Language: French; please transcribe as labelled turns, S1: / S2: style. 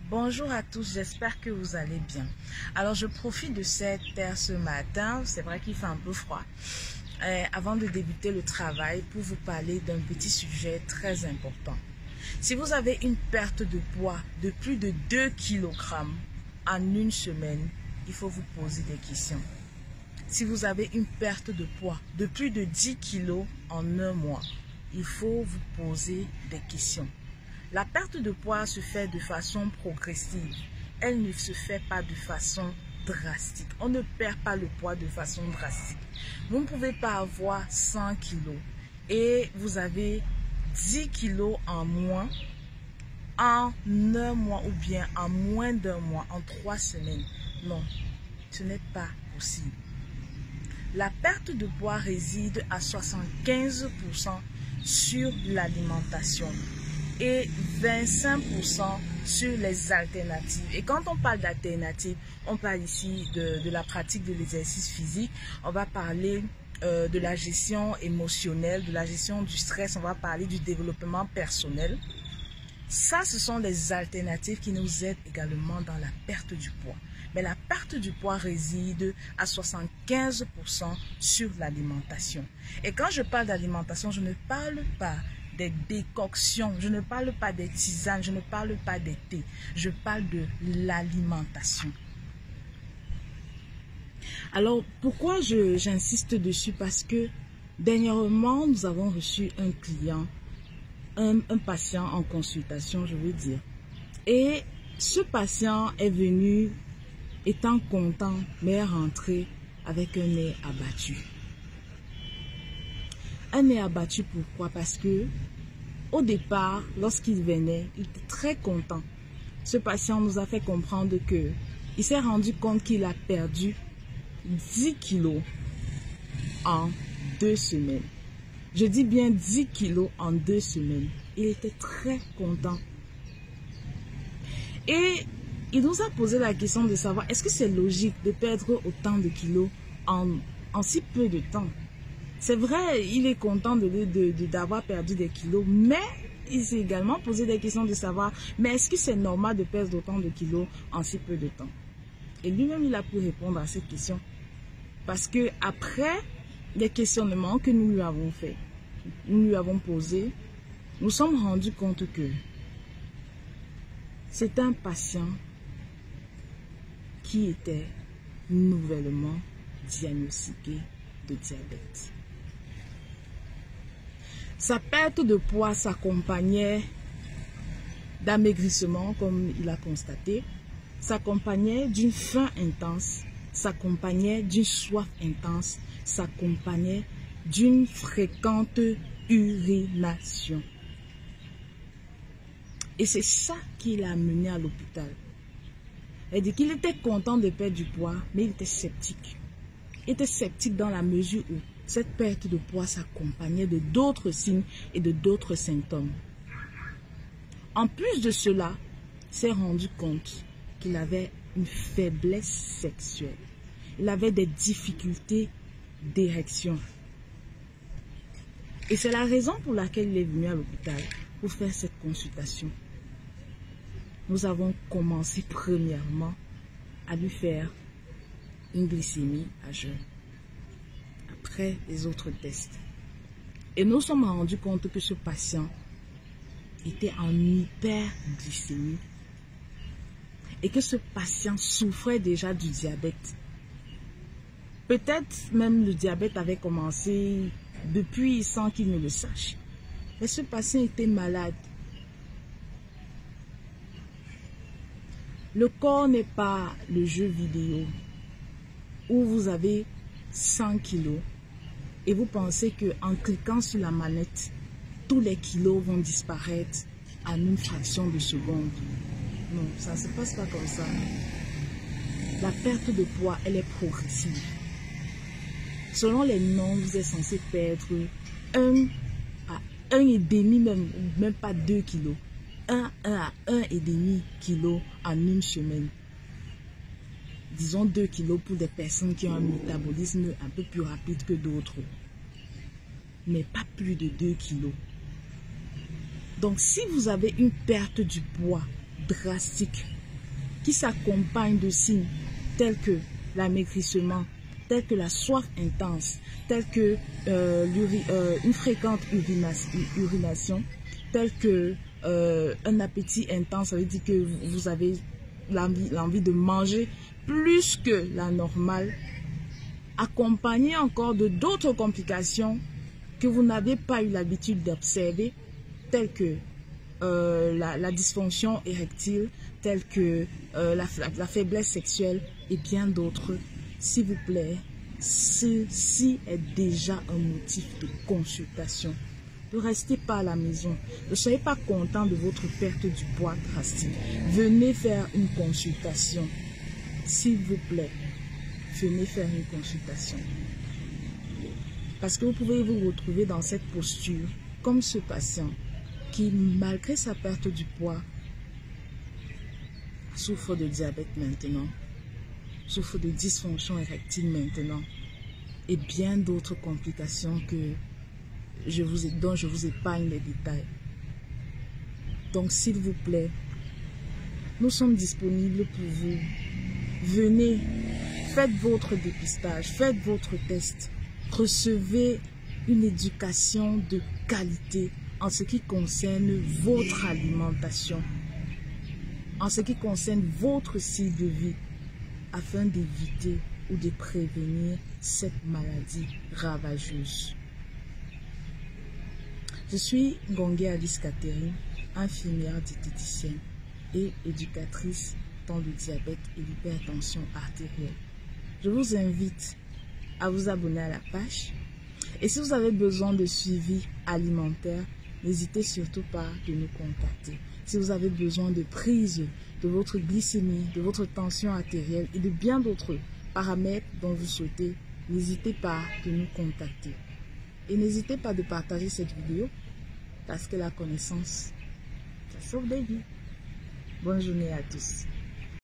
S1: Bonjour à tous, j'espère que vous allez bien. Alors je profite de cette terre ce matin, c'est vrai qu'il fait un peu froid, avant de débuter le travail pour vous parler d'un petit sujet très important. Si vous avez une perte de poids de plus de 2 kg en une semaine, il faut vous poser des questions. Si vous avez une perte de poids de plus de 10 kg en un mois, il faut vous poser des questions. La perte de poids se fait de façon progressive. Elle ne se fait pas de façon drastique. On ne perd pas le poids de façon drastique. Vous ne pouvez pas avoir 100 kg et vous avez 10 kg en moins en un mois ou bien en moins d'un mois, en 3 semaines. Non, ce n'est pas possible. La perte de poids réside à 75% sur l'alimentation et 25% sur les alternatives. Et quand on parle d'alternatives, on parle ici de la pratique de l'exercice physique, on va parler de la gestion émotionnelle, de la gestion du stress, on va parler du développement personnel. Ça, ce sont les alternatives qui nous aident également dans la perte du poids. Mais la perte du poids réside à 75% sur l'alimentation. Et quand je parle d'alimentation, je ne parle pas des décoctions, je ne parle pas des tisanes, je ne parle pas des thés, je parle de l'alimentation. Alors, pourquoi j'insiste dessus? Parce que dernièrement, nous avons reçu un client, un patient en consultation, je veux dire. Et ce patient est venu étant content, mais est rentré avec un nez abattu. Un nez abattu, pourquoi? Parce que au départ, lorsqu'il venait, il était très content. Ce patient nous a fait comprendre que il s'est rendu compte qu'il a perdu 10 kilos en 2 semaines. Je dis bien 10 kilos en 2 semaines. Il était très content. Et il nous a posé la question de savoir, est-ce que c'est logique de perdre autant de kilos en si peu de temps? C'est vrai, il est content d'avoir perdu des kilos, mais il s'est également posé des questions de savoir, mais est-ce que c'est normal de perdre autant de kilos en si peu de temps? Et lui-même, il a pu répondre à cette question. Parce que après les questionnements que nous lui avons fait, nous lui avons posé, nous sommes rendus compte que c'est un patient qui était nouvellement diagnostiqué de diabète. Sa perte de poids s'accompagnait d'amaigrissement, comme il a constaté, s'accompagnait d'une faim intense, s'accompagnait d'une soif intense, s'accompagnait d'une fréquente urination. Et c'est ça qui l'a amené à l'hôpital. Elle dit qu'il était content de perdre du poids, mais il était sceptique. Il était sceptique dans la mesure où cette perte de poids s'accompagnait de d'autres signes et de d'autres symptômes. En plus de cela, il s'est rendu compte qu'il avait une faiblesse sexuelle. Il avait des difficultés d'érection. Et c'est la raison pour laquelle il est venu à l'hôpital pour faire cette consultation. Nous avons commencé premièrement à lui faire une glycémie à jeun. Après les autres tests. Et nous sommes rendus compte que ce patient était en hyperglycémie et que ce patient souffrait déjà du diabète. Peut-être même le diabète avait commencé depuis sans qu'il ne le sache. Mais ce patient était malade. Le corps n'est pas le jeu vidéo où vous avez 100 kilos et vous pensez qu'en cliquant sur la manette, tous les kilos vont disparaître en une fraction de seconde. Non, ça ne se passe pas comme ça. La perte de poids, elle est progressive. Selon les normes, vous êtes censé perdre 1 à 1,5, même pas 2 kilos. 1 à 1,5 kilos en une semaine. Disons 2 kilos pour des personnes qui ont un métabolisme un peu plus rapide que d'autres. Mais pas plus de 2 kilos. Donc si vous avez une perte du poids drastique, qui s'accompagne de signes tels que l'amaigrissement, tels que la soif intense, tels que une fréquente urination, tels que un appétit intense, ça veut dire que vous avez l'envie de manger plus que la normale, accompagné encore de d'autres complications que vous n'avez pas eu l'habitude d'observer, telles que la dysfonction érectile, telles que la faiblesse sexuelle et bien d'autres. S'il vous plaît, ceci est déjà un motif de consultation. Ne restez pas à la maison. Ne soyez pas content de votre perte du poids drastique. Venez faire une consultation. S'il vous plaît, venez faire une consultation. Parce que vous pouvez vous retrouver dans cette posture, comme ce patient qui, malgré sa perte du poids, souffre de diabète maintenant, souffre de dysfonction érectile maintenant, et bien d'autres complications dont je vous épargne les détails. Donc, s'il vous plaît, nous sommes disponibles pour vous. Venez, faites votre dépistage, faites votre test. Recevez une éducation de qualité en ce qui concerne votre alimentation, en ce qui concerne votre style de vie, afin d'éviter ou de prévenir cette maladie ravageuse. Je suis Ngongé Alice Catherine, infirmière diététicienne et éducatrice dans le diabète et l'hypertension artérielle. Je vous invite à vous abonner à la page. Et si vous avez besoin de suivi alimentaire, n'hésitez surtout pas de nous contacter. Si vous avez besoin de prise de votre glycémie, de votre tension artérielle et de bien d'autres paramètres dont vous souhaitez, n'hésitez pas de nous contacter. Et n'hésitez pas de partager cette vidéo parce que la connaissance, ça sauve des vies. Bonne journée à tous.